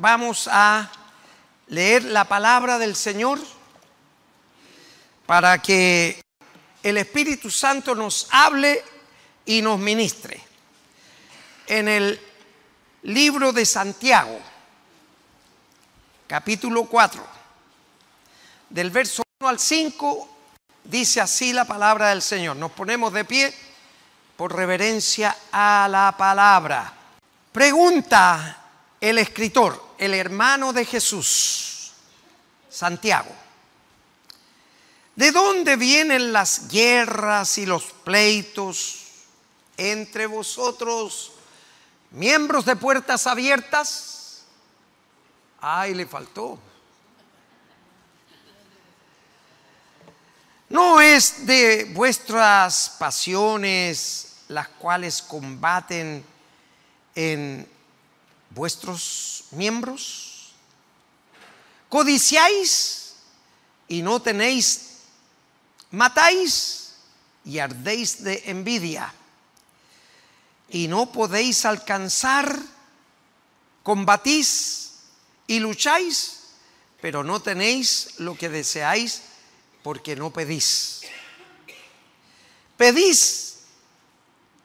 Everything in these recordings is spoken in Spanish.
vamos a leer la palabra del Señor para que el Espíritu Santo nos hable y nos ministre. En el libro de Santiago, capítulo 4, del verso 1 al 5, dice así la palabra del Señor. Nos ponemos de pie por reverencia a la palabra. Pregunta el escritor, el hermano de Jesús, Santiago: ¿de dónde vienen las guerras y los pleitos entre vosotros, miembros de Puertas Abiertas? Ay, le faltó. ¿No es de vuestras pasiones las cuales combaten en vuestros miembros? ¿Codiciáis y no tenéis? ¿Matáis y ardéis de envidia y no podéis alcanzar? ¿Combatís y lucháis, pero no tenéis lo que deseáis porque no pedís? ¿Pedís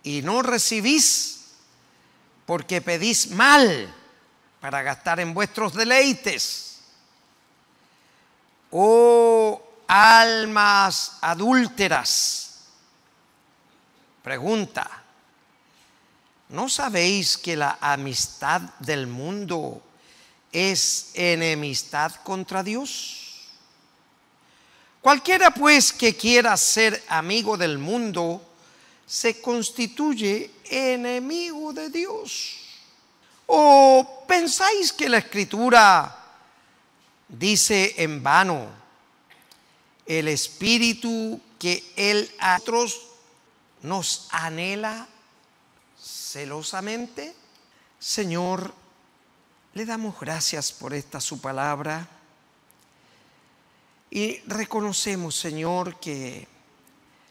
y no recibís porque pedís mal para gastar en vuestros deleites? Oh almas adúlteras, pregunta: ¿no sabéis que la amistad del mundo es enemistad contra Dios? Cualquiera pues que quiera ser amigo del mundo se constituye enemigo de Dios. ¿O pensáis que la Escritura dice en vano: el Espíritu que Él a nosotros nos anhela celosamente? Señor, le damos gracias por esta su palabra y reconocemos, Señor, que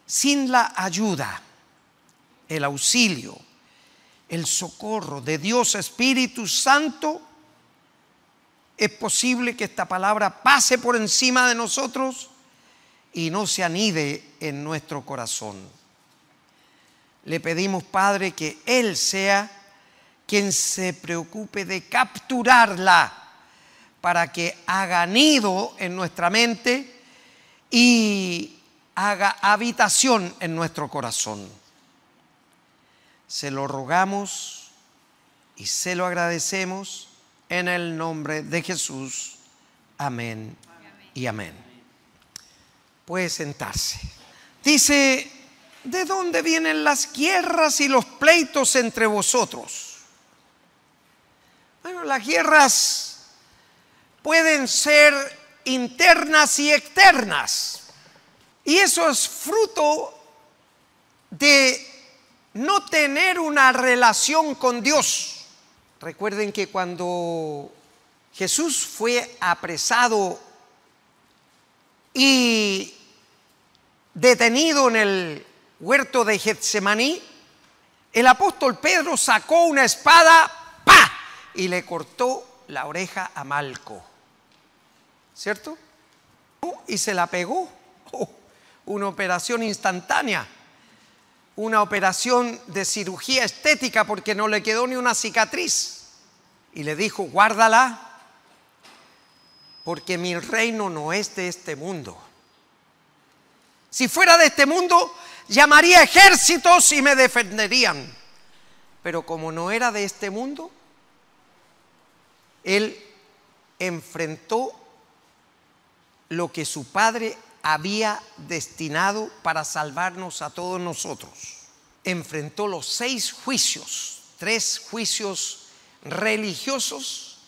sin la ayuda, el auxilio, el socorro de Dios Espíritu Santo, es posible que esta palabra pase por encima de nosotros y no se anide en nuestro corazón. Le pedimos, Padre, que Él sea quien se preocupe de capturarla para que haga nido en nuestra mente y haga habitación en nuestro corazón. Se lo rogamos y se lo agradecemos en el nombre de Jesús. Amén y amén. Puede sentarse. Dice: ¿de dónde vienen las guerras y los pleitos entre vosotros? Bueno, las guerras pueden ser internas y externas, y eso es fruto de no tener una relación con Dios. Recuerden que cuando Jesús fue apresado y detenido en el huerto de Getsemaní, el apóstol Pedro sacó una espada, ¡pa!, y le cortó la oreja a Malco, ¿cierto? Y se la pegó. Una operación instantánea, una operación de cirugía estética, porque no le quedó ni una cicatriz. Y le dijo: guárdala, porque mi reino no es de este mundo. Si fuera de este mundo, llamaría ejércitos y me defenderían. Pero como no era de este mundo, Él enfrentó lo que su Padre había destinado para salvarnos a todos nosotros. Enfrentó los 6 juicios, 3 juicios religiosos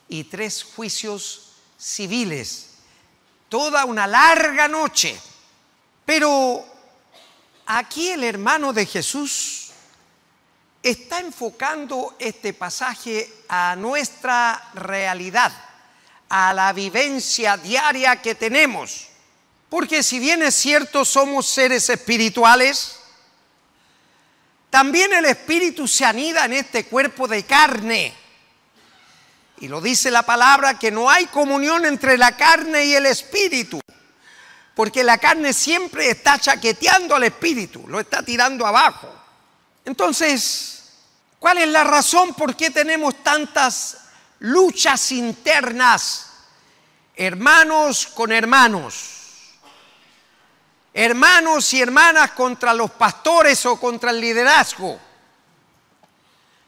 y 3 juicios civiles. Toda una larga noche. Pero aquí el hermano de Jesús está enfocando este pasaje a nuestra realidad, a la vivencia diaria que tenemos. Porque si bien es cierto, somos seres espirituales, también el espíritu se anida en este cuerpo de carne. Y lo dice la palabra, que no hay comunión entre la carne y el espíritu. Porque la carne siempre está chaqueteando al espíritu, lo está tirando abajo. Entonces, ¿cuál es la razón por qué tenemos tantas luchas internas? Hermanos con hermanos. Hermanos y hermanas contra los pastores o contra el liderazgo.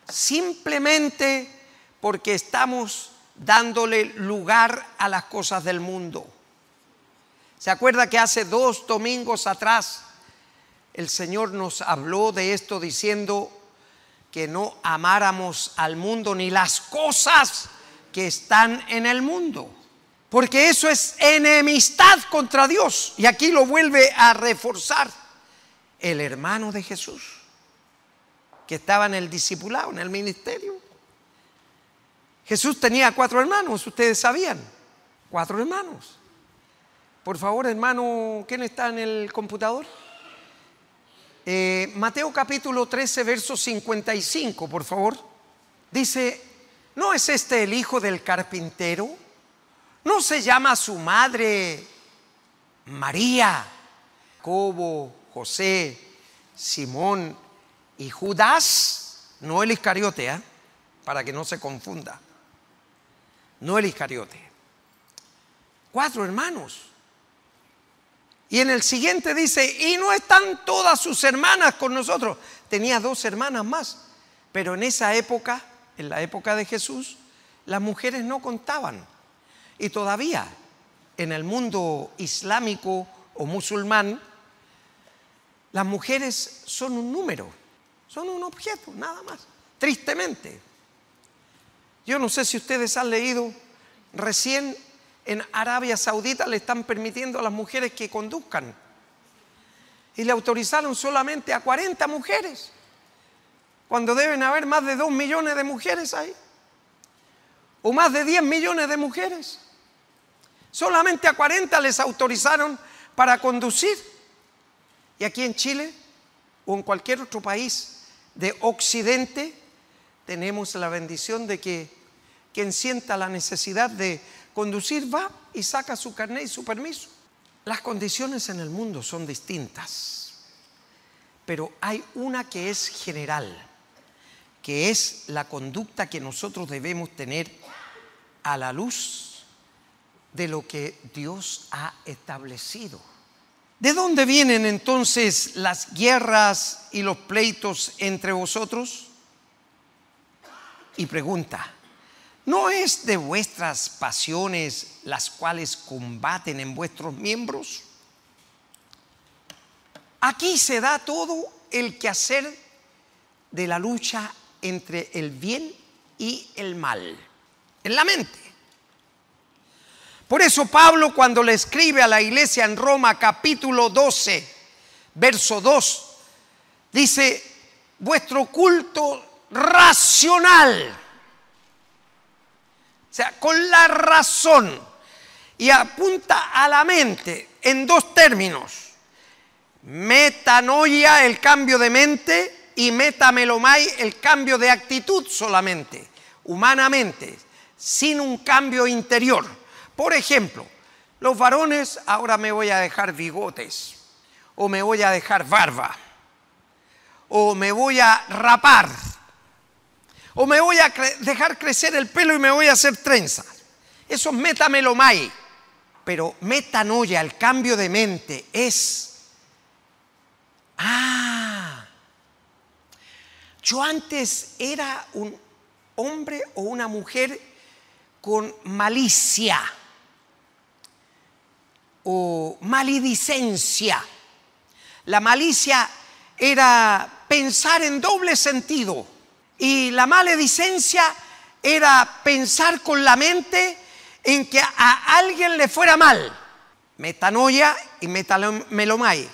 Simplemente porque estamos dándole lugar a las cosas del mundo. ¿Se acuerda que hace 2 domingos atrás el Señor nos habló de esto diciendo que no amáramos al mundo ni las cosas que están en el mundo? Porque eso es enemistad contra Dios. Y aquí lo vuelve a reforzar el hermano de Jesús, que estaba en el discipulado, en el ministerio. Jesús tenía 4 hermanos, ustedes sabían. 4 hermanos. Por favor, hermano, ¿quién está en el computador? Mateo capítulo 13, verso 55, por favor. Dice, ¿no es este el hijo del carpintero? ¿No se llama su madre María, Jacobo, José, Simón y Judas? No el Iscariote, para que no se confunda. No el Iscariote. 4 hermanos. Y en el siguiente dice, y no están todas sus hermanas con nosotros. Tenía 2 hermanas más. Pero en esa época, en la época de Jesús, las mujeres no contaban. Y todavía en el mundo islámico o musulmán, las mujeres son un número, son un objeto, nada más. Tristemente. Yo no sé si ustedes han leído, recién en Arabia Saudita le están permitiendo a las mujeres que conduzcan. Y le autorizaron solamente a 40 mujeres, cuando deben haber más de 2 millones de mujeres ahí. O más de 10 millones de mujeres. Solamente a 40 les autorizaron para conducir. Y aquí en Chile o en cualquier otro país de Occidente tenemos la bendición de que quien sienta la necesidad de conducir va y saca su carnet y su permiso. Las condiciones en el mundo son distintas, pero hay una que es general, que es la conducta que nosotros debemos tener a la luz de lo que Dios ha establecido. ¿De dónde vienen entonces las guerras y los pleitos entre vosotros? Y pregunta, ¿no es de vuestras pasiones las cuales combaten en vuestros miembros? Aquí se da todo el quehacer de la lucha entre el bien y el mal, en la mente. Por eso Pablo, cuando le escribe a la iglesia en Roma, capítulo 12, verso 2, dice, vuestro culto racional, o sea, con la razón, y apunta a la mente en 2 términos: metanoia, el cambio de mente, y metamelomai, el cambio de actitud solamente, humanamente, sin un cambio interior. Por ejemplo, los varones, ahora me voy a dejar bigotes, o me voy a dejar barba, o me voy a rapar, o me voy a dejar crecer el pelo y me voy a hacer trenzas. Eso es metamelomai. Pero metanoia, el cambio de mente, es: yo antes era un hombre o una mujer con malicia o maledicencia. La malicia era pensar en doble sentido y la maledicencia era pensar con la mente en que a alguien le fuera mal. Metanoia y metamelomai.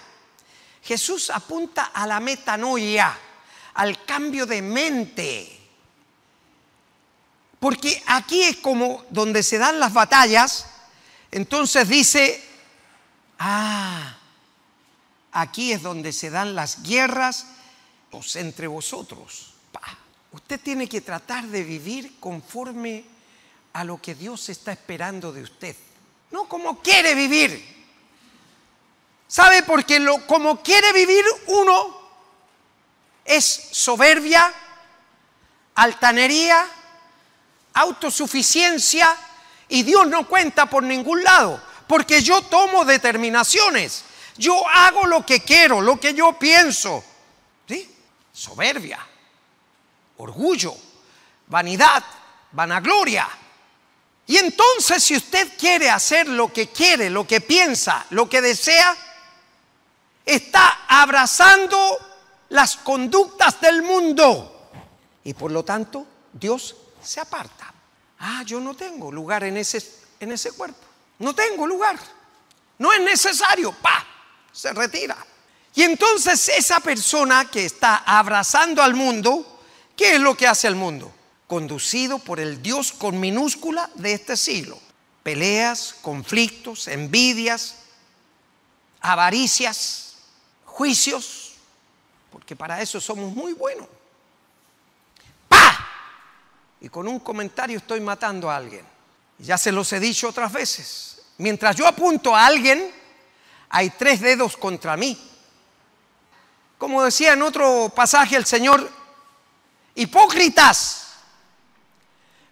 Jesús apunta a la metanoia, al cambio de mente. Porque aquí es como donde se dan las batallas. Entonces dice, aquí es donde se dan las guerras entre vosotros. Usted tiene que tratar de vivir conforme a lo que Dios está esperando de usted, no como quiere vivir. ¿Sabe? Porque como quiere vivir uno es soberbia, altanería, autosuficiencia, y Dios no cuenta por ningún lado, porque yo tomo determinaciones, yo hago lo que quiero, lo que yo pienso. ¿Sí? Soberbia, orgullo, vanidad, vanagloria. Y entonces, si usted quiere hacer lo que quiere, lo que piensa, lo que desea, está abrazando las conductas del mundo. Y por lo tanto, Dios se aparta. Yo no tengo lugar en ese cuerpo. No tengo lugar. No es necesario. Se retira. Y entonces esa persona que está abrazando al mundo, ¿qué es lo que hace el mundo? Conducido por el Dios con minúscula de este siglo. Peleas, conflictos, envidias, avaricias, juicios, porque para eso somos muy buenos. Y con un comentario estoy matando a alguien. Ya se los he dicho otras veces. Mientras yo apunto a alguien, hay 3 dedos contra mí. Como decía en otro pasaje el Señor, hipócritas,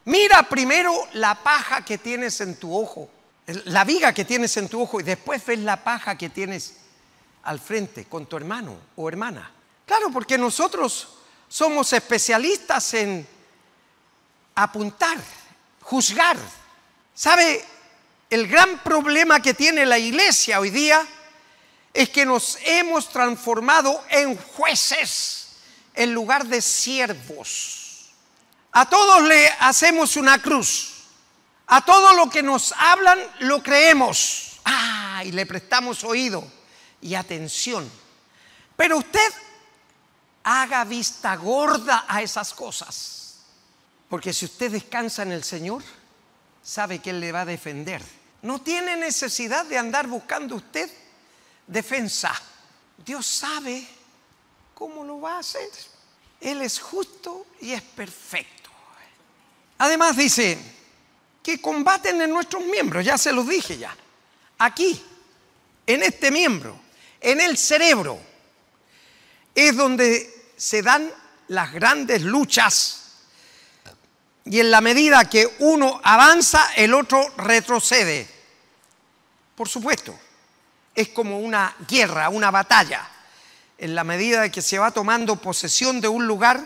mira primero la paja que tienes en tu ojo, la viga que tienes en tu ojo, y después ves la paja que tienes al frente con tu hermano o hermana. Claro, porque nosotros somos especialistas en apuntar, juzgar. ¿Sabe? El gran problema que tiene la iglesia hoy día es que nos hemos transformado en jueces en lugar de siervos. A todos le hacemos una cruz. A todo lo que nos hablan lo creemos. Y le prestamos oído y atención. Pero usted haga vista gorda a esas cosas. Porque si usted descansa en el Señor, sabe que Él le va a defender. No tiene necesidad de andar buscando usted defensa. Dios sabe cómo lo va a hacer. Él es justo y es perfecto. Además dice que combaten en nuestros miembros. Ya se los dije ya. Aquí, en este miembro, en el cerebro, es donde se dan las grandes luchas. Y en la medida que uno avanza, el otro retrocede. Por supuesto, es como una guerra, una batalla. En la medida que se va tomando posesión de un lugar,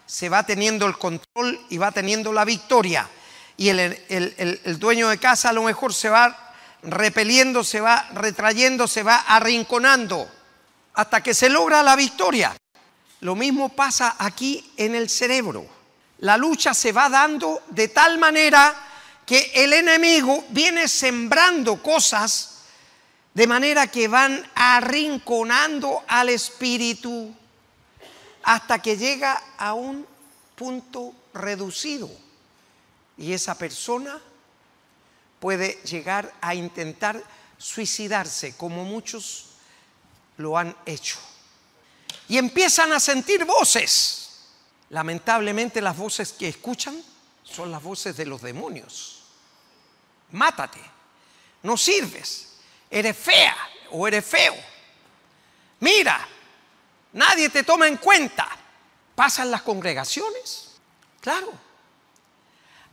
se va teniendo el control y va teniendo la victoria. Y el dueño de casa a lo mejor se va repeliendo, se va retrayendo, se va arrinconando, hasta que se logra la victoria. Lo mismo pasa aquí en el cerebro. La lucha se va dando de tal manera que el enemigo viene sembrando cosas de manera que van arrinconando al espíritu hasta que llega a un punto reducido. Y esa persona puede llegar a intentar suicidarse, como muchos lo han hecho. Y empiezan a sentir voces. Lamentablemente las voces que escuchan son las voces de los demonios. Mátate, no sirves, eres fea o eres feo. Mira, nadie te toma en cuenta. ¿Pasan las congregaciones? Claro.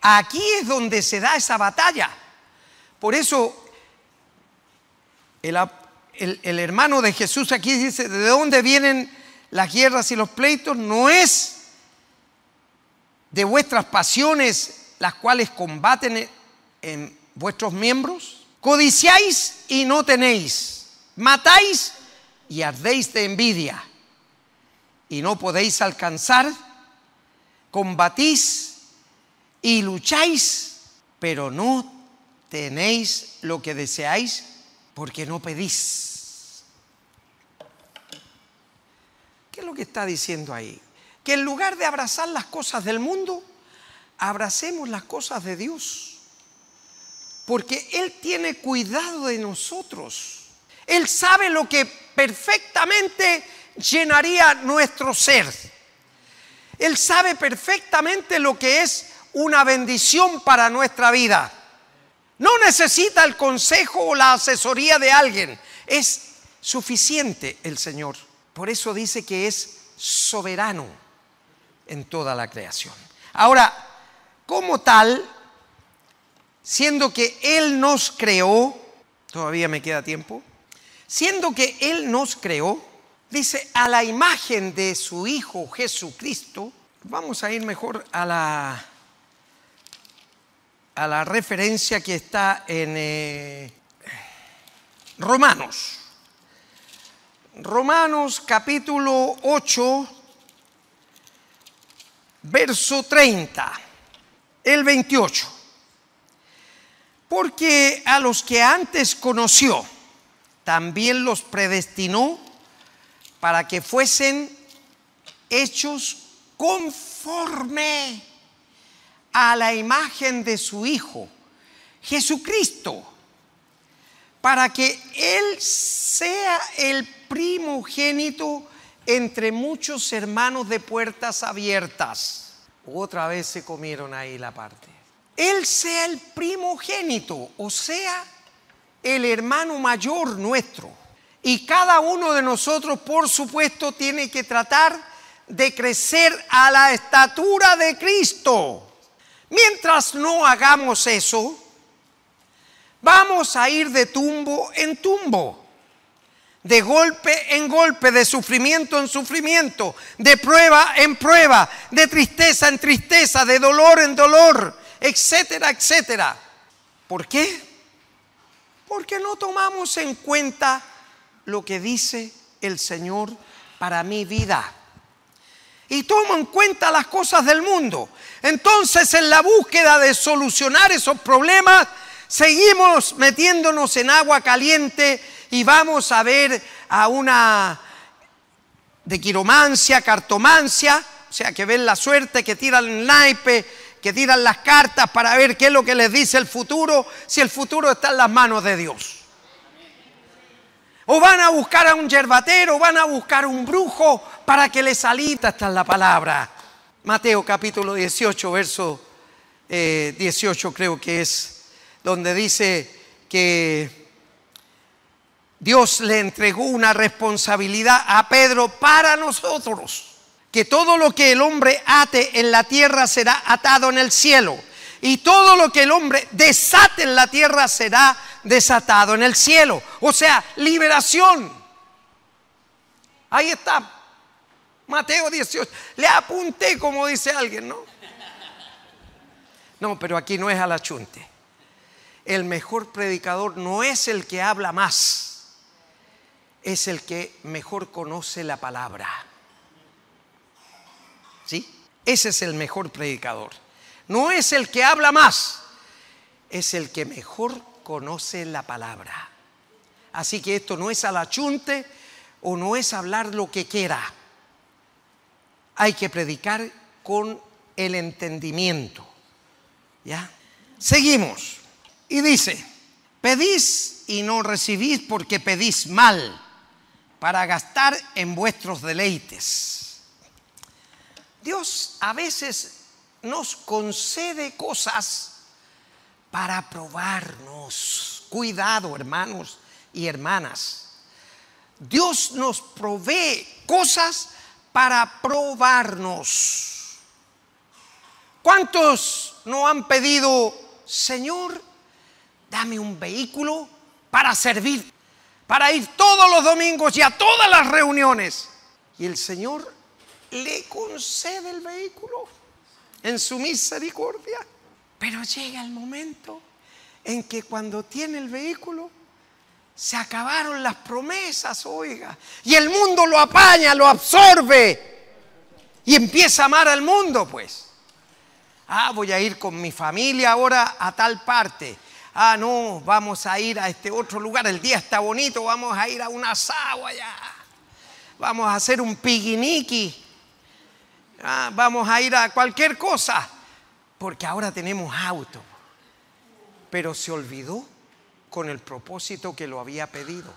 Aquí es donde se da esa batalla. Por eso el hermano de Jesús aquí dice, ¿de dónde vienen las guerras y los pleitos? No es de vuestras pasiones las cuales combaten en vuestros miembros. Codiciáis y no tenéis, matáis y ardéis de envidia y no podéis alcanzar, combatís y lucháis, pero no tenéis lo que deseáis porque no pedís. ¿Qué es lo que está diciendo ahí? Que en lugar de abrazar las cosas del mundo, abracemos las cosas de Dios. Porque Él tiene cuidado de nosotros. Él sabe lo que perfectamente llenaría nuestro ser. Él sabe perfectamente lo que es una bendición para nuestra vida. No necesita el consejo o la asesoría de alguien. Es suficiente el Señor. Por eso dice que es soberano en toda la creación. Ahora, como tal, siendo que Él nos creó, todavía me queda tiempo, siendo que Él nos creó, dice, a la imagen de su Hijo Jesucristo. Vamos a ir mejor a la referencia que está en Romanos. Romanos capítulo 8, verso 30, el 28. Porque a los que antes conoció, también los predestinó para que fuesen hechos conforme a la imagen de su Hijo, Jesucristo, para que Él sea el primogénito entre muchos hermanos de puertas abiertas. Otra vez se comieron ahí la parte. Él sea el primogénito, o sea, el hermano mayor nuestro. Y cada uno de nosotros, por supuesto, tiene que tratar de crecer a la estatura de Cristo. Mientras no hagamos eso, vamos a ir de tumbo en tumbo, de golpe en golpe, de sufrimiento en sufrimiento, de prueba en prueba, de tristeza en tristeza, de dolor en dolor, etcétera, etcétera. ¿Por qué? Porque no tomamos en cuenta lo que dice el Señor para mi vida. Y tomo en cuenta las cosas del mundo. Entonces, en la búsqueda de solucionar esos problemas, seguimos metiéndonos en agua caliente y vamos a ver a una de quiromancia, cartomancia, o sea, que ven la suerte, que tiran el naipe, que tiran las cartas para ver qué es lo que les dice el futuro, si el futuro está en las manos de Dios. O van a buscar a un yerbatero, van a buscar un brujo para que les alita. Esta es la palabra. Mateo capítulo 18, verso 18 creo que es, donde dice que Dios le entregó una responsabilidad a Pedro para nosotros. Que todo lo que el hombre ate en la tierra será atado en el cielo. Y todo lo que el hombre desate en la tierra será desatado en el cielo. O sea, liberación. Ahí está. Mateo 18. Le apunté, como dice alguien, ¿no? No, pero aquí no es al achunte. El mejor predicador no es el que habla más, es el que mejor conoce la palabra. ¿Sí? Ese es el mejor predicador. No es el que habla más, es el que mejor conoce la palabra. Así que esto no es al achunte o no es hablar lo que quiera. Hay que predicar con el entendimiento. ¿Ya? Seguimos. Y dice, pedís y no recibís porque pedís mal, para gastar en vuestros deleites. Dios a veces nos concede cosas para probarnos. Cuidado, hermanos y hermanas. Dios nos provee cosas para probarnos. ¿Cuántos no han pedido, Señor, dame un vehículo para servir, para ir todos los domingos y a todas las reuniones? Y el Señor le concede el vehículo en su misericordia. Pero llega el momento en que cuando tiene el vehículo se acabaron las promesas, oiga, y el mundo lo apaña, lo absorbe y empieza a amar al mundo, pues. Voy a ir con mi familia ahora a tal parte. No, vamos a ir a este otro lugar, el día está bonito, vamos a ir a un asado allá. Vamos a hacer un piquiniqui. Vamos a ir a cualquier cosa, porque ahora tenemos auto. Pero se olvidó con el propósito que lo había pedido.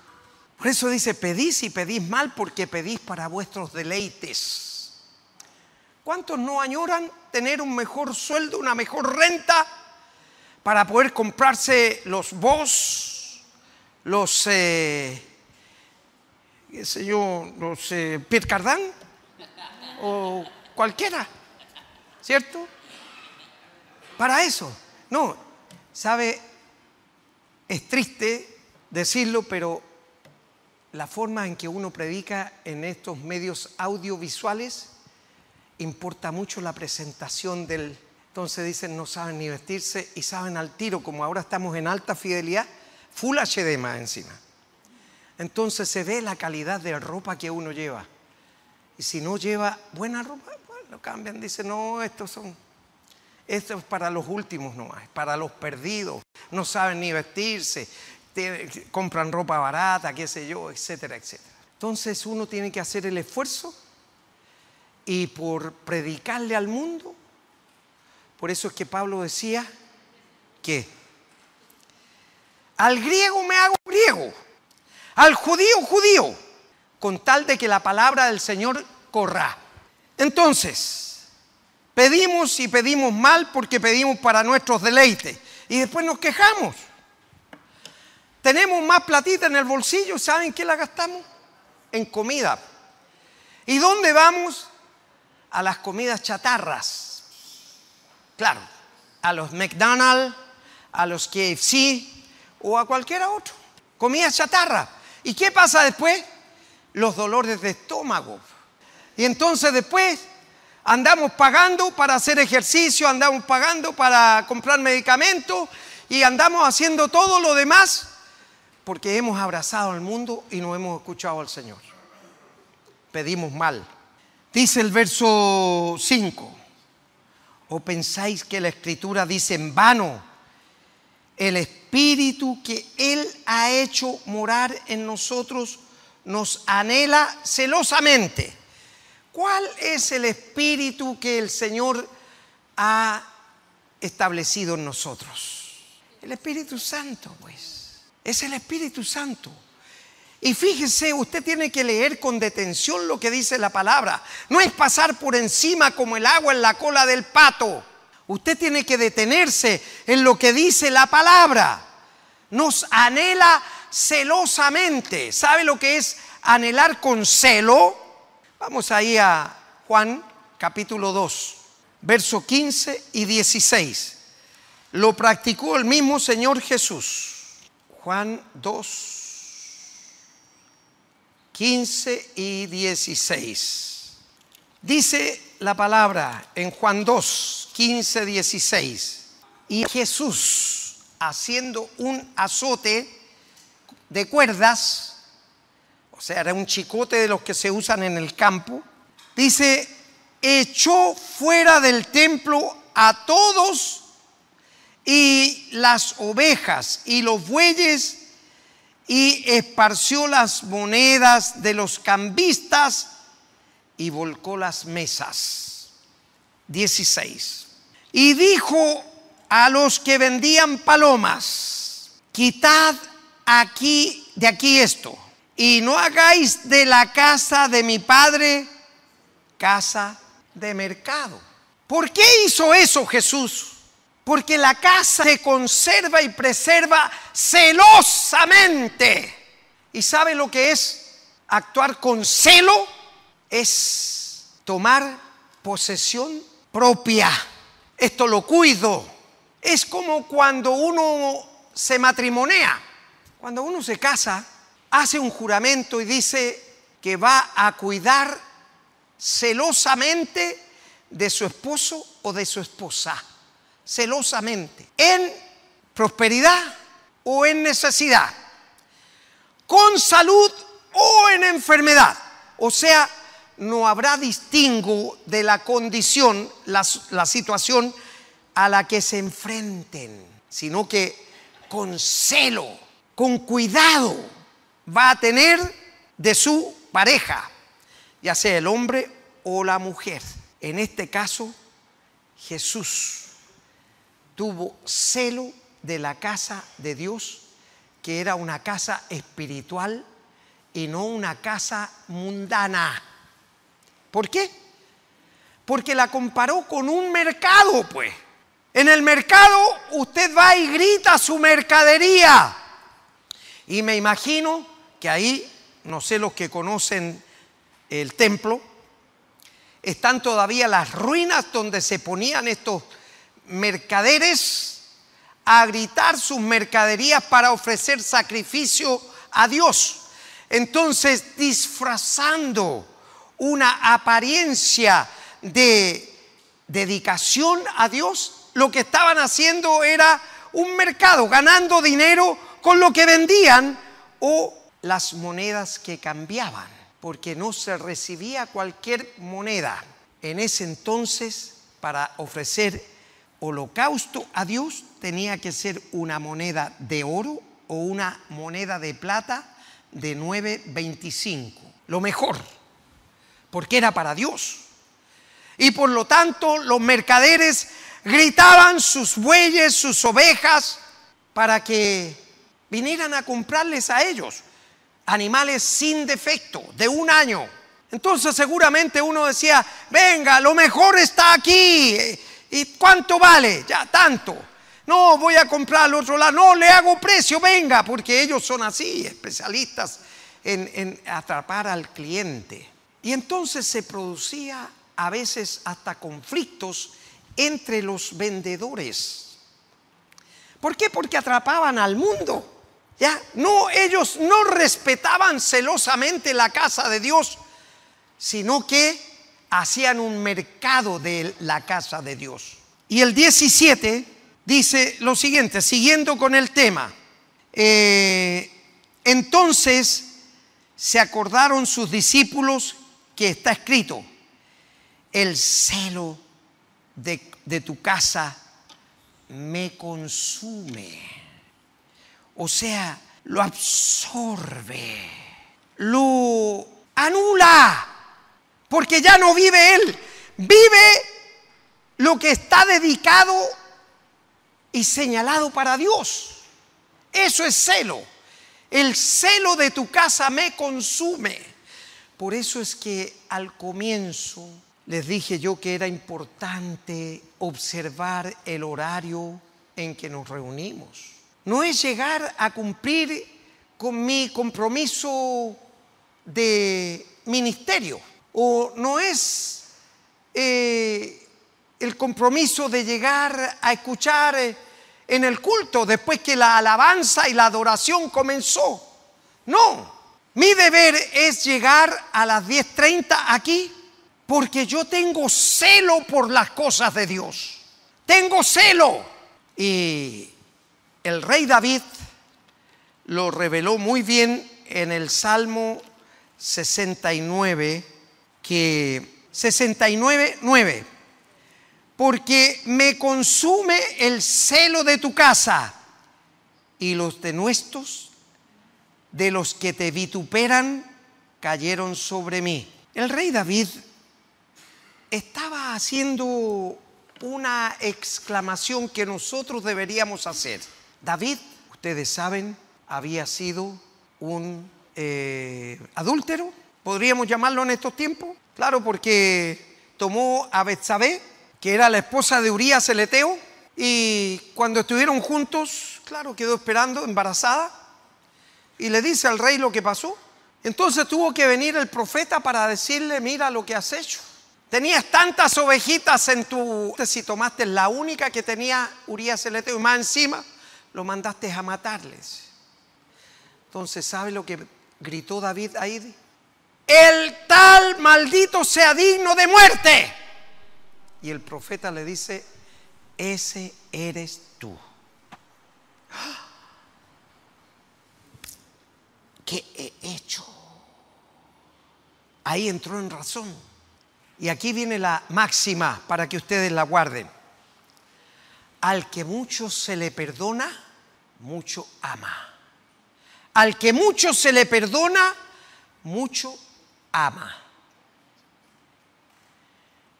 Por eso dice, pedís y pedís mal porque pedís para vuestros deleites. ¿Cuántos no añoran tener un mejor sueldo, una mejor renta para poder comprarse los Boss, los, qué sé yo, los Pierre Cardin o cualquiera, ¿cierto? Para eso. No, sabe, es triste decirlo, pero la forma en que uno predica en estos medios audiovisuales importa mucho la presentación del... Entonces dicen, no saben ni vestirse y saben al tiro, como ahora estamos en alta fidelidad, Full HD más encima. Entonces se ve la calidad de ropa que uno lleva. Y si no lleva buena ropa, pues lo cambian. Dicen, no, esto es para los últimos nomás, para los perdidos. No saben ni vestirse, compran ropa barata, qué sé yo, etcétera, etcétera. Entonces uno tiene que hacer el esfuerzo y por predicarle al mundo. Por eso es que Pablo decía que al griego me hago griego, al judío judío, con tal de que la palabra del Señor corra. Entonces, pedimos y pedimos mal porque pedimos para nuestros deleites y después nos quejamos. Tenemos más platita en el bolsillo, ¿saben qué la gastamos? En comida. ¿Y dónde vamos? A las comidas chatarras. Claro, a los McDonald's, a los KFC o a cualquiera otro. Comida chatarra. ¿Y qué pasa después? Los dolores de estómago. Y entonces después andamos pagando para hacer ejercicio, andamos pagando para comprar medicamentos y andamos haciendo todo lo demás porque hemos abrazado al mundo y no hemos escuchado al Señor. Pedimos mal. Dice el verso 5. ¿O pensáis que la Escritura dice en vano? El Espíritu que Él ha hecho morar en nosotros nos anhela celosamente. ¿Cuál es el Espíritu que el Señor ha establecido en nosotros? El Espíritu Santo, pues. Es el Espíritu Santo. Y fíjese, usted tiene que leer con detención lo que dice la palabra. No es pasar por encima como el agua en la cola del pato. Usted tiene que detenerse en lo que dice la palabra. Nos anhela celosamente. ¿Sabe lo que es anhelar con celo? Vamos ahí a Juan capítulo 2, verso 15 y 16. Lo practicó el mismo Señor Jesús. Juan 2, 15 y 16. Dice la palabra en Juan 2, 15, 16. Y Jesús, haciendo un azote de cuerdas, o sea, era un chicote de los que se usan en el campo, dice, echó fuera del templo a todos y las ovejas y los bueyes y esparció las monedas de los cambistas y volcó las mesas. 16. Y dijo a los que vendían palomas, quitad de aquí esto, y no hagáis de la casa de mi padre casa de mercado. ¿Por qué hizo eso Jesús? Porque la casa se conserva y preserva celosamente. ¿Y sabe lo que es actuar con celo? Es tomar posesión propia. Esto lo cuido. Es como cuando uno se matrimonea. Cuando uno se casa, hace un juramento y dice que va a cuidar celosamente de su esposo o de su esposa. Celosamente, en prosperidad o en necesidad, con salud o en enfermedad. O sea, no habrá distingo de la condición, la situación a la que se enfrenten, sino que con celo, con cuidado, va a tener de su pareja, ya sea el hombre o la mujer. En este caso, Jesús tuvo celo de la casa de Dios, que era una casa espiritual y no una casa mundana. ¿Por qué? porque la comparó con un mercado, pues. En el mercado usted va y grita su mercadería. Y me imagino que ahí, no sé, los que conocen el templo, están todavía las ruinas donde se ponían estos mercaderes a gritar sus mercaderías para ofrecer sacrificio a Dios. Entonces, disfrazando una apariencia de dedicación a Dios, lo que estaban haciendo era un mercado, ganando dinero con lo que vendían o las monedas que cambiaban, porque no se recibía cualquier moneda. En ese entonces, para ofrecer holocausto a Dios, tenía que ser una moneda de oro o una moneda de plata de 9.25, lo mejor, porque era para Dios. Y por lo tanto, los mercaderes gritaban sus bueyes, sus ovejas, para que vinieran a comprarles a ellos animales sin defecto, de un año. Entonces seguramente uno decía, venga, lo mejor está aquí. ¿Y cuánto vale? Ya, tanto. No, voy a comprar al otro lado. No, le hago precio, venga, porque ellos son así, especialistas en atrapar al cliente. Y entonces se producía a veces hasta conflictos entre los vendedores. ¿Por qué? Porque atrapaban al mundo. ¿Ya? No, ellos no respetaban celosamente la casa de Dios, sino que hacían un mercado de la casa de Dios. Y el 17 dice lo siguiente, siguiendo con el tema. Entonces se acordaron sus discípulos que está escrito, el celo de tu casa me consume. O sea, lo absorbe, lo anula, porque ya no vive él, vive lo que está dedicado y señalado para Dios. Eso es celo. El celo de tu casa me consume. Por eso es que al comienzo les dije yo que era importante observar el horario en que nos reunimos. No es llegar a cumplir con mi compromiso de ministerio, o no es el compromiso de llegar a escuchar en el culto después que la alabanza y la adoración comenzó. No, mi deber es llegar a las 10:30 aquí, porque yo tengo celo por las cosas de Dios. Tengo celo. Y el rey David lo reveló muy bien en el Salmo 69, 9. Porque me consume el celo de tu casa y los denuestos de los que te vituperan cayeron sobre mí. El rey David estaba haciendo una exclamación que nosotros deberíamos hacer. David, ustedes saben, había sido un adúltero, podríamos llamarlo en estos tiempos. Claro, porque tomó a Betsabé, que era la esposa de Urías el Eteo, y cuando estuvieron juntos, claro, quedó esperando, embarazada, y le dice al rey lo que pasó. Entonces tuvo que venir el profeta para decirle, mira lo que has hecho. Tenías tantas ovejitas en tu... Si tomaste la única que tenía Urías el Eteo y más encima, lo mandaste a matarles. Entonces, ¿sabe lo que gritó David ahí? El tal maldito sea digno de muerte. Y el profeta le dice, ese eres tú. ¿Qué he hecho? Ahí entró en razón. Y aquí viene la máxima para que ustedes la guarden. Al que mucho se le perdona, mucho ama. Al que mucho se le perdona, mucho ama.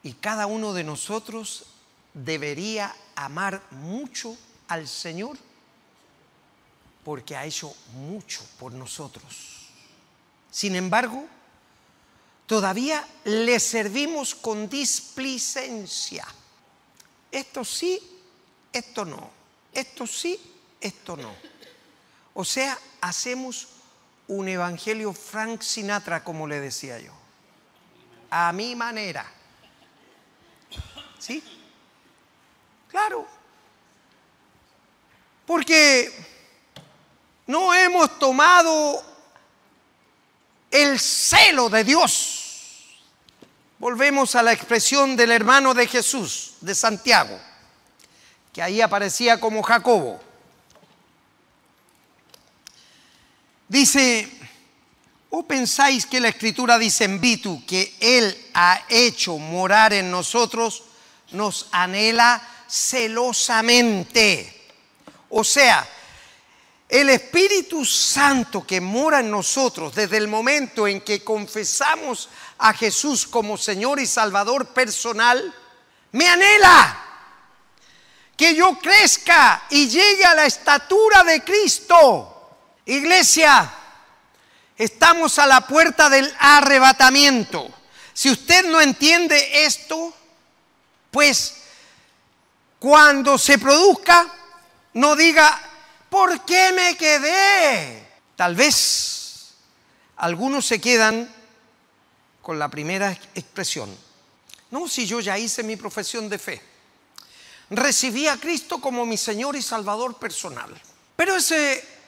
Y cada uno de nosotros debería amar mucho al Señor, porque ha hecho mucho por nosotros. Sin embargo, todavía le servimos con displicencia. Esto sí, esto no. Esto sí, esto no. O sea, hacemos un evangelio Frank Sinatra, como le decía yo. A mi manera. ¿Sí? Claro. Porque no hemos tomado el celo de Dios. Volvemos a la expresión del hermano de Jesús, de Santiago, que ahí aparecía como Jacobo. Dice: ¿o pensáis que la Escritura dice en Vitu que Él ha hecho morar en nosotros, nos anhela celosamente? O sea, el Espíritu Santo que mora en nosotros desde el momento en que confesamos a Jesús como Señor y Salvador personal, me anhela que yo crezca y llegue a la estatura de Cristo. Iglesia, estamos a la puerta del arrebatamiento. Si usted no entiende esto, pues cuando se produzca, no diga: ¿por qué me quedé? Tal vez algunos se quedan con la primera expresión: no, si yo ya hice mi profesión de fe, recibí a Cristo como mi Señor y Salvador personal. Pero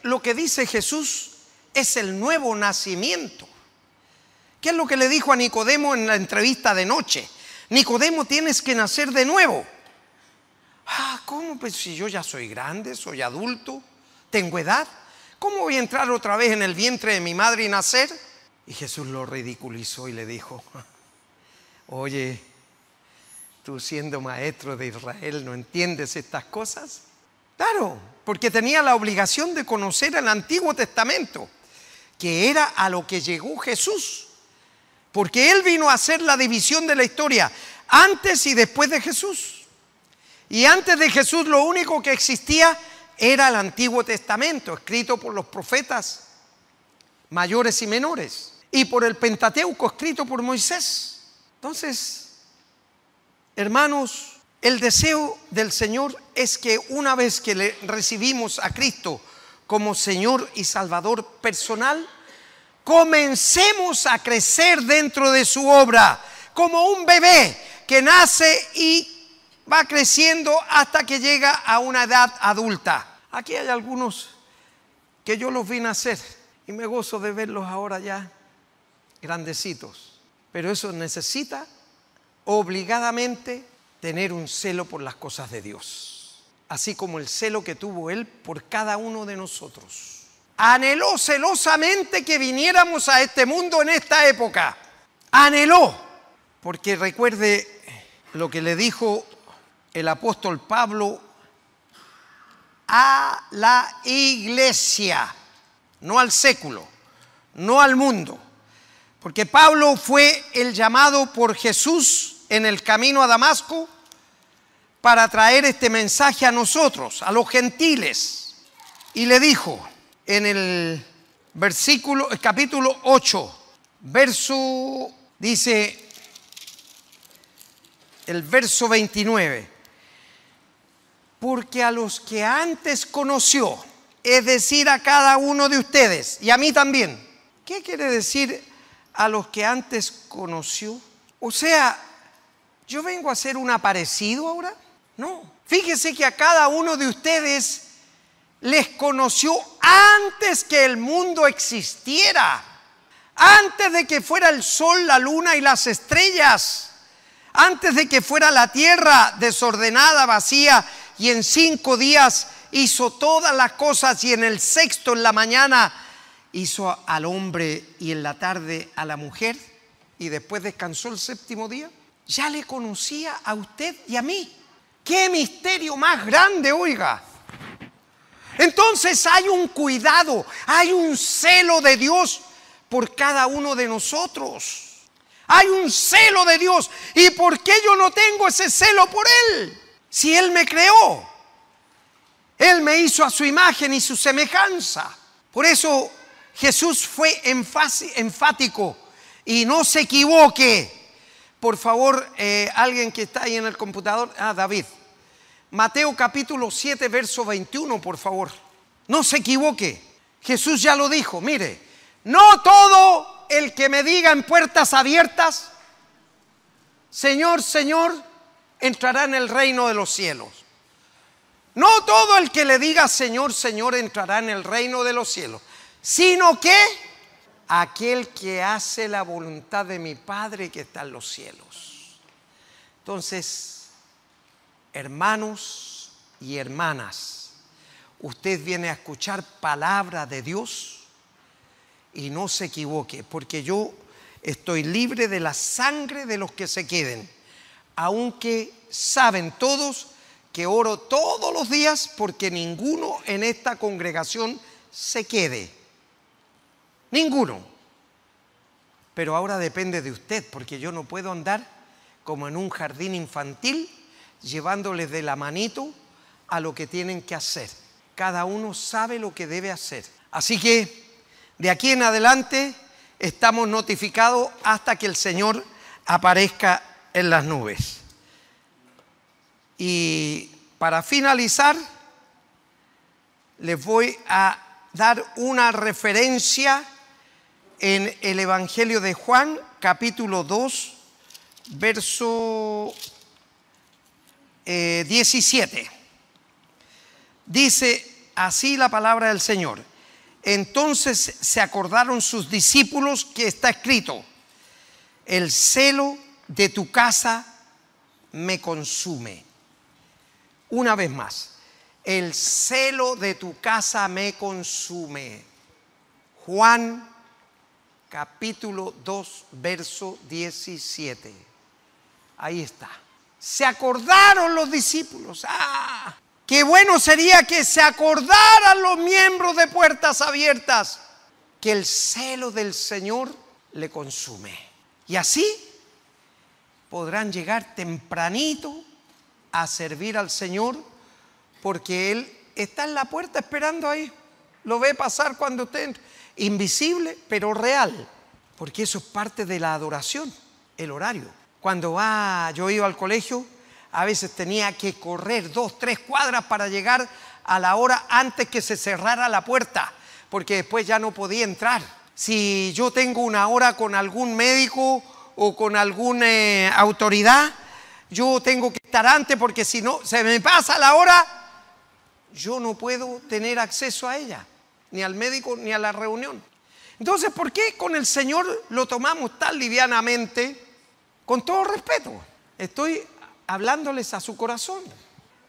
lo que dice Jesús es el nuevo nacimiento. ¿Qué es lo que le dijo a Nicodemo en la entrevista de noche? Nicodemo, tienes que nacer de nuevo. ¿Cómo? Pues si yo ya soy grande, soy adulto, tengo edad, ¿cómo voy a entrar otra vez en el vientre de mi madre y nacer? Y Jesús lo ridiculizó y le dijo: oye, tú siendo maestro de Israel, ¿no entiendes estas cosas? Claro, porque tenía la obligación de conocer el Antiguo Testamento, que era a lo que llegó Jesús, porque Él vino a hacer la división de la historia antes y después de Jesús. Y antes de Jesús lo único que existía era el Antiguo Testamento, escrito por los profetas mayores y menores, y por el Pentateuco, escrito por Moisés. Entonces, hermanos, el deseo del Señor es que una vez que le recibimos a Cristo como Señor y Salvador personal, comencemos a crecer dentro de su obra, como un bebé que nace y va creciendo hasta que llega a una edad adulta. Aquí hay algunos que yo los vi nacer y me gozo de verlos ahora ya grandecitos. Pero eso necesita obligadamente tener un celo por las cosas de Dios, así como el celo que tuvo Él por cada uno de nosotros. Anheló celosamente que viniéramos a este mundo en esta época. Anheló, porque recuerde lo que le dijo el apóstol Pablo a la iglesia, no al século, no al mundo, porque Pablo fue el llamado por Jesús en el camino a Damasco para traer este mensaje a nosotros, a los gentiles, y le dijo en el capítulo 8, dice el verso 29: porque a los que antes conoció, es decir, a cada uno de ustedes y a mí también. ¿Qué quiere decir a los que antes conoció? O sea, ¿yo vengo a ser un aparecido ahora? No. Fíjese que a cada uno de ustedes les conoció antes que el mundo existiera, antes de que fuera el sol, la luna y las estrellas, antes de que fuera la tierra desordenada, vacía, y en 5 días hizo todas las cosas, y en el sexto, en la mañana, hizo al hombre y en la tarde a la mujer, y después descansó el séptimo día. Ya le conocía a usted y a mí. ¡Qué misterio más grande, oiga! Entonces hay un cuidado, hay un celo de Dios por cada uno de nosotros. Hay un celo de Dios. ¿Y por qué yo no tengo ese celo por Él? Si Él me creó, Él me hizo a su imagen y su semejanza. Por eso Jesús fue enfático y no se equivoque. Por favor, alguien que está ahí en el computador, David. Mateo capítulo 7, verso 21, por favor. No se equivoque. Jesús ya lo dijo, mire, no todo el que me diga en puertas abiertas, Señor, Señor, entrará en el reino de los cielos. No todo el que le diga Señor, Señor, entrará en el reino de los cielos, sino que aquel que hace la voluntad de mi Padre que está en los cielos. Entonces, hermanos y hermanas, usted viene a escuchar palabra de Dios y no se equivoque, porque yo estoy libre de la sangre de los que se queden, aunque saben todos que oro todos los días porque ninguno en esta congregación se quede. Ninguno. Pero ahora depende de usted, porque yo no puedo andar como en un jardín infantil llevándoles de la manito a lo que tienen que hacer. Cada uno sabe lo que debe hacer. Así que de aquí en adelante estamos notificados hasta que el Señor aparezca en las nubes. Y para finalizar, les voy a dar una referencia en el Evangelio de Juan, capítulo 2, verso 17. Dice así la palabra del Señor. Entonces se acordaron sus discípulos que está escrito: el celo de tu casa me consume. Una vez más, el celo de tu casa me consume. Juan capítulo 2, verso 17. Ahí está. Se acordaron los discípulos. Qué bueno sería que se acordaran los miembros de Puertas Abiertas que el celo del Señor le consume. Y así podrán llegar tempranito a servir al Señor, porque Él está en la puerta esperando ahí. Lo ve pasar cuando usted entra. Invisible, pero real, porque eso es parte de la adoración, el horario. Cuando yo iba al colegio, a veces tenía que correr 2, 3 cuadras para llegar a la hora antes que se cerrara la puerta, porque después ya no podía entrar. Si yo tengo una hora con algún médico o con alguna autoridad, yo tengo que estar antes, porque si no se me pasa la hora, yo no puedo tener acceso a ella, ni al médico ni a la reunión. Entonces, ¿por qué con el Señor lo tomamos tan livianamente? Con todo respeto, estoy hablándoles a su corazón.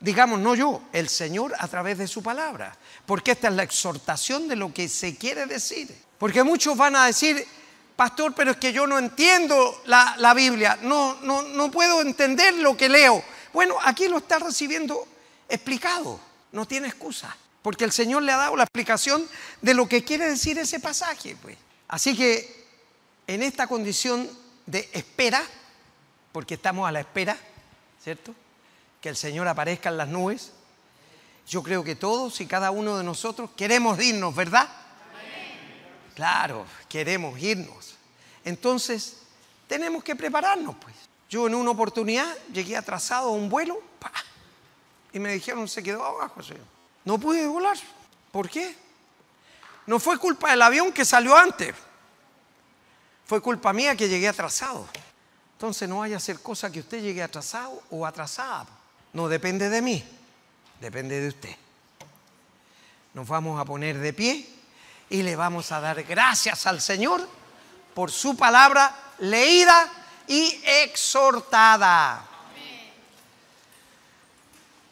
Digamos, no yo, el Señor a través de su palabra, porque esta es la exhortación de lo que se quiere decir. Porque muchos van a decir: pastor, pero es que yo no entiendo la Biblia, no puedo entender lo que leo. Bueno, aquí lo está recibiendo explicado, no tiene excusa, porque el Señor le ha dado la explicación de lo que quiere decir ese pasaje, pues. Así que en esta condición de espera, porque estamos a la espera, ¿cierto?, que el Señor aparezca en las nubes, yo creo que todos y cada uno de nosotros queremos irnos, ¿verdad? Claro, queremos irnos. Entonces, tenemos que prepararnos, pues. Yo en una oportunidad llegué atrasado a un vuelo, y me dijeron: se quedó abajo, señor. No pude volar. ¿Por qué? No fue culpa del avión que salió antes. Fue culpa mía que llegué atrasado. Entonces no vaya a ser cosa que usted llegue atrasado o atrasada. No depende de mí, depende de usted. Nos vamos a poner de pie y le vamos a dar gracias al Señor por su palabra leída y exhortada.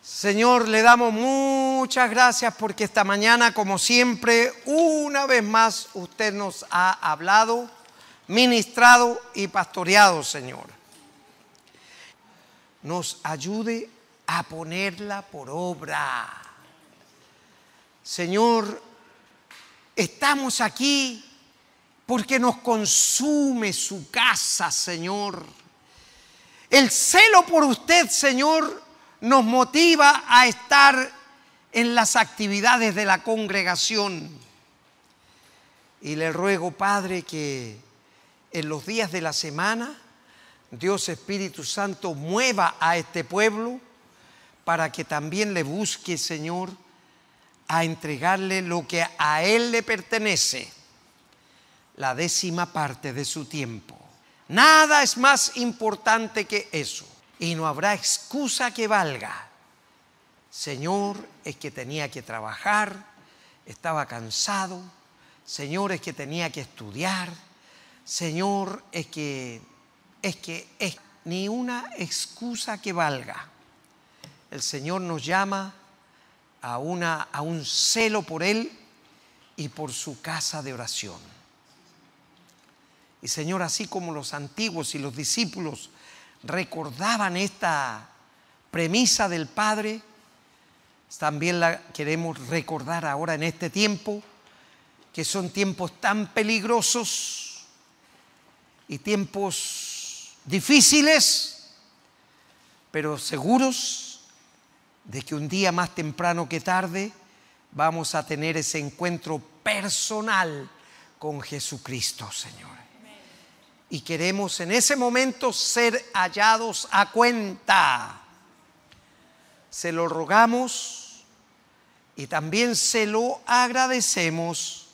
Señor, le damos muchas gracias porque esta mañana, como siempre, una vez más usted nos ha hablado, ministrado y pastoreado, Señor. Nos ayude a ponerla por obra. Señor, estamos aquí porque nos consume su casa, Señor. El celo por usted, Señor, nos motiva a estar en las actividades de la congregación. Y le ruego, Padre, que en los días de la semana, Dios Espíritu Santo mueva a este pueblo para que también le busque, Señor, a entregarle lo que a Él le pertenece, la 10ª parte de su tiempo. Nada es más importante que eso, y no habrá excusa que valga. Señor, es que tenía que trabajar, estaba cansado. Señor, es que tenía que estudiar. Señor, es que ni una excusa que valga. El Señor nos llama a un celo por Él y por su casa de oración. Y Señor, así como los antiguos y los discípulos recordaban esta premisa del Padre, también la queremos recordar ahora en este tiempo, que son tiempos tan peligrosos y tiempos difíciles, pero seguros de que un día más temprano que tarde vamos a tener ese encuentro personal con Jesucristo, Señor. Y queremos en ese momento ser hallados a cuenta. Se lo rogamos y también se lo agradecemos